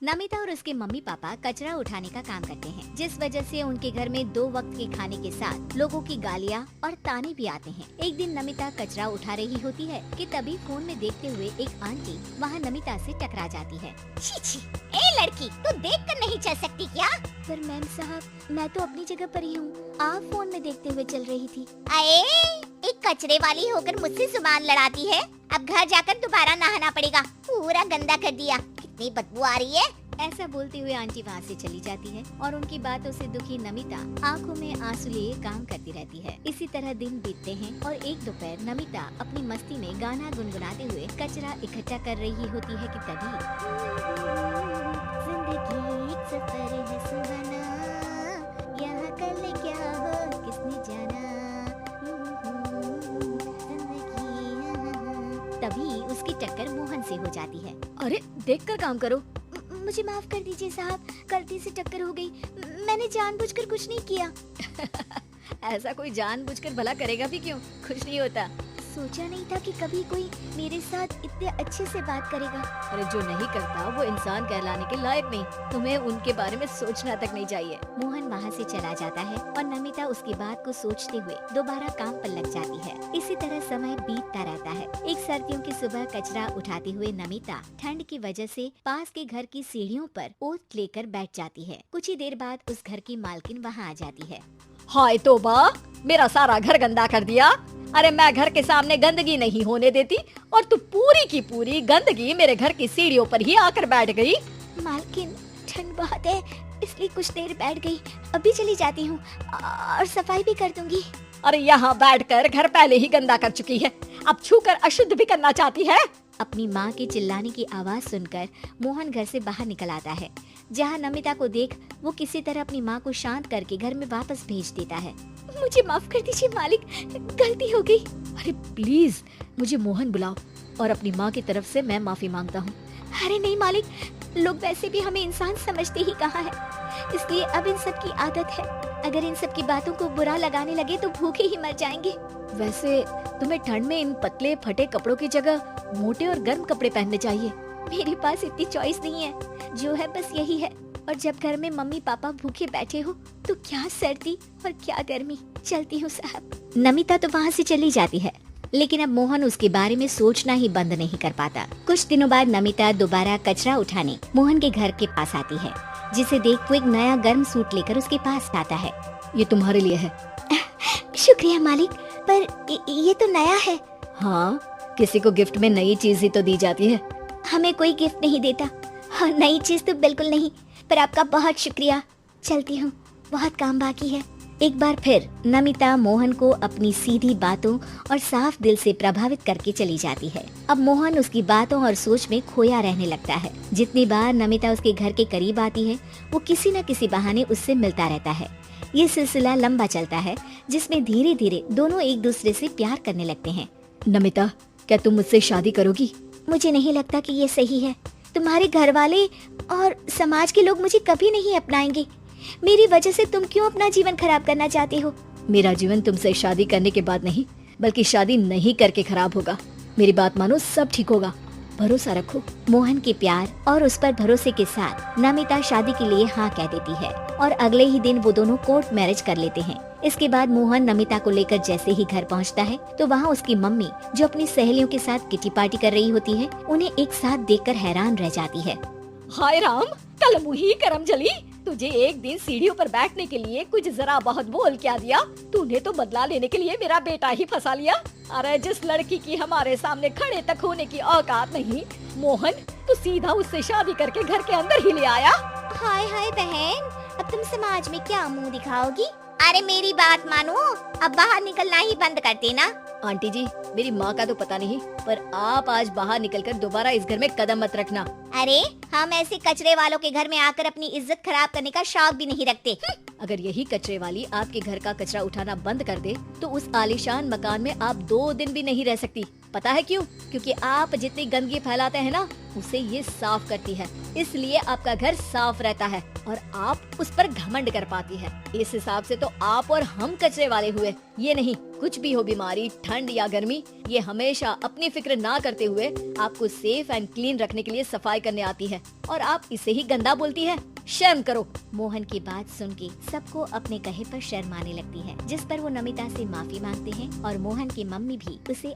नमिता और उसके mummy papa कचरा उठाने का काम करते हैं, जिस वजह से उनके घर में 2 वक्त के खाने के साथ लोगों की गालियाँ और ताने भी आते हैं। एक दिन नमिता कचरा उठा रही होती है कि तभी फोन में देखते हुए एक आंटी वहाँ नमिता से टकरा जाती है। छी छी, ए लड़की, तू देख कर नहीं चल सकती क्या? पर मैम साहब, मैं तो अपनी जगह पर ही हूँ, आप फोन में देखते हुए चल रही थी। अरे, एक कचरे वाली होकर मुझसे जुबान लड़ाती है। अब घर जाकर दोबारा नहाना पड़ेगा, पूरा गंदा कर दिया। कितनी बदबू आ रही है। ऐसा बोलते हुए आंटी वहाँ से चली जाती है और उनकी बातों से दुखी नमिता आंखों में आंसू लिए काम करती रहती है। इसी तरह दिन बीतते हैं और एक दोपहर नमिता अपनी मस्ती में गाना गुनगुनाते हुए कचरा इकट्ठा कर रही होती है कि तभी जिंदगी एक सफर है सुहाना, यहाँ कल क्या हो किसने जाना। तभी उसकी टक्कर मोहन से हो जाती है। अरे देखकर काम करो। मुझे माफ कर दीजिए साहब, गलती से टक्कर हो गई। मैंने जानबूझकर कुछ नहीं किया। ऐसा कोई जानबूझकर भला करेगा भी क्यों? कुछ नहीं होता। सोचा नहीं था कि कभी कोई मेरे साथ इतने अच्छे से बात करेगा। अरे जो नहीं करता वो इंसान कहलाने के लायक नहीं। तुम्हें उनके बारे में सोचना तक नहीं चाहिए। मोहन वहाँ से चला जाता है और नमिता उसकी बात को सोचते हुए दोबारा काम पर लग जाती है। इसी तरह समय बीतता रहता है। एक सर्दियों की सुबह कचरा उठाते हुए नमिता ठंड की वजह से पास के घर की सीढ़ियों पर ओत लेकर बैठ जाती है। कुछ ही देर बाद उस घर की मालकिन वहाँ आ जाती है। हाय तौबा, मेरा सारा घर गंदा कर दिया। अरे मैं घर के सामने गंदगी नहीं होने देती और तू पूरी की पूरी गंदगी मेरे घर की सीढ़ियों पर ही आकर बैठ गई। मालकिन, ठंड बहुत है इसलिए कुछ देर बैठ गई, अभी चली जाती हूँ और सफाई भी कर दूंगी। अरे यहाँ बैठकर घर पहले ही गंदा कर चुकी है, अब छूकर अशुद्ध भी करना चाहती है। अपनी माँ के चिल्लाने की आवाज सुनकर मोहन घर से बाहर निकल आता है, जहाँ नमिता को देख वो किसी तरह अपनी माँ को शांत करके घर में वापस भेज देता है। मुझे माफ कर दीजिए मालिक, गलती हो गई। अरे प्लीज मुझे मोहन बुलाओ और अपनी माँ की तरफ से मैं माफी मांगता हूँ। अरे नहीं मालिक, लोग वैसे भी हमें इंसान समझते ही कहाँ है, इसलिए अब इन सब की आदत है। अगर इन सब की बातों को बुरा लगाने लगे तो भूखे ही मर जाएंगे। वैसे तुम्हें ठंड में इन पतले फटे कपड़ों की जगह मोटे और गर्म कपड़े पहनने चाहिए। मेरे पास इतनी चॉइस नहीं है, जो है बस यही है। और जब घर में मम्मी पापा भूखे बैठे हो तो क्या सर्दी और क्या गर्मी। चलती हूँ साहब। नमिता तो वहाँ से चली जाती है, लेकिन अब मोहन उसके बारे में सोचना ही बंद नहीं कर पाता। कुछ दिनों बाद नमिता दोबारा कचरा उठाने मोहन के घर के पास आती है, जिसे देख वो एक नया गर्म सूट लेकर उसके पास आता है। ये तुम्हारे लिए है। शुक्रिया मालिक, पर ये तो नया है। हाँ, किसी को गिफ्ट में नई चीज ही तो दी जाती है। हमें कोई गिफ्ट नहीं देता। हाँ, नई चीज तो बिल्कुल नहीं, पर आपका बहुत शुक्रिया। चलती हूँ, बहुत काम बाकी है। एक बार फिर नमिता मोहन को अपनी सीधी बातों और साफ दिल से प्रभावित करके चली जाती है। अब मोहन उसकी बातों और सोच में खोया रहने लगता है। जितनी बार नमिता उसके घर के करीब आती है, वो किसी न किसी बहाने उससे मिलता रहता है। ये सिलसिला लंबा चलता है, जिसमें धीरे धीरे दोनों एक दूसरे से प्यार करने लगते हैं। नमिता, क्या तुम मुझसे शादी करोगी? मुझे नहीं लगता कि ये सही है। तुम्हारे घर वाले और समाज के लोग मुझे कभी नहीं अपनाएंगे। मेरी वजह से तुम क्यों अपना जीवन खराब करना चाहते हो? मेरा जीवन तुमसे शादी करने के बाद नहीं, बल्कि शादी नहीं करके खराब होगा। मेरी बात मानो, सब ठीक होगा, भरोसा रखो। मोहन के प्यार और उस पर भरोसे के साथ नमिता शादी के लिए हाँ कह देती है और अगले ही दिन वो दोनों कोर्ट मैरिज कर लेते हैं। इसके बाद मोहन नमिता को लेकर जैसे ही घर पहुंचता है तो वहाँ उसकी मम्मी, जो अपनी सहेलियों के साथ किटी पार्टी कर रही होती है, उन्हें एक साथ देखकर हैरान रह जाती है। हाय राम, कल मुही करम जली। तुझे एक दिन सीढ़ियों पर बैठने के लिए कुछ जरा बहुत बोल क्या दिया? तूने तो बदला लेने के लिए मेरा बेटा ही फंसा लिया। अरे जिस लड़की की हमारे सामने खड़े तक होने की औकात नहीं, मोहन तू सीधा उससे शादी करके घर के अंदर ही ले आया। हाय हाय बहन, अब तुम समाज में क्या मुंह दिखाओगी? अरे मेरी बात मानो, अब बाहर निकलना ही बंद कर देना। आंटी जी, मेरी माँ का तो पता नहीं, पर आप आज बाहर निकलकर दोबारा इस घर में कदम मत रखना। अरे हम ऐसे कचरे वालों के घर में आकर अपनी इज्जत खराब करने का शौक भी नहीं रखते। अगर यही कचरे वाली आपके घर का कचरा उठाना बंद कर दे तो उस आलीशान मकान में आप 2 दिन भी नहीं रह सकती। पता है क्यों? क्योंकि आप जितनी गंदगी फैलाते हैं ना, उसे ये साफ करती है, इसलिए आपका घर साफ रहता है और आप उस पर घमंड कर पाती है। इस हिसाब से तो आप और हम कचरे वाले हुए। ये नहीं, कुछ भी हो बीमारी, ठंड या गर्मी, ये हमेशा अपनी फिक्र ना करते हुए आपको सेफ एंड क्लीन रखने के लिए सफाई करने आती है और आप इसे ही गंदा बोलती है। शर्म करो। मोहन की बात सुन के सबको अपने कहे पर शर्म आने लगती है, जिस पर वो नमिता से माफी मांगते हैं और मोहन की मम्मी भी उसे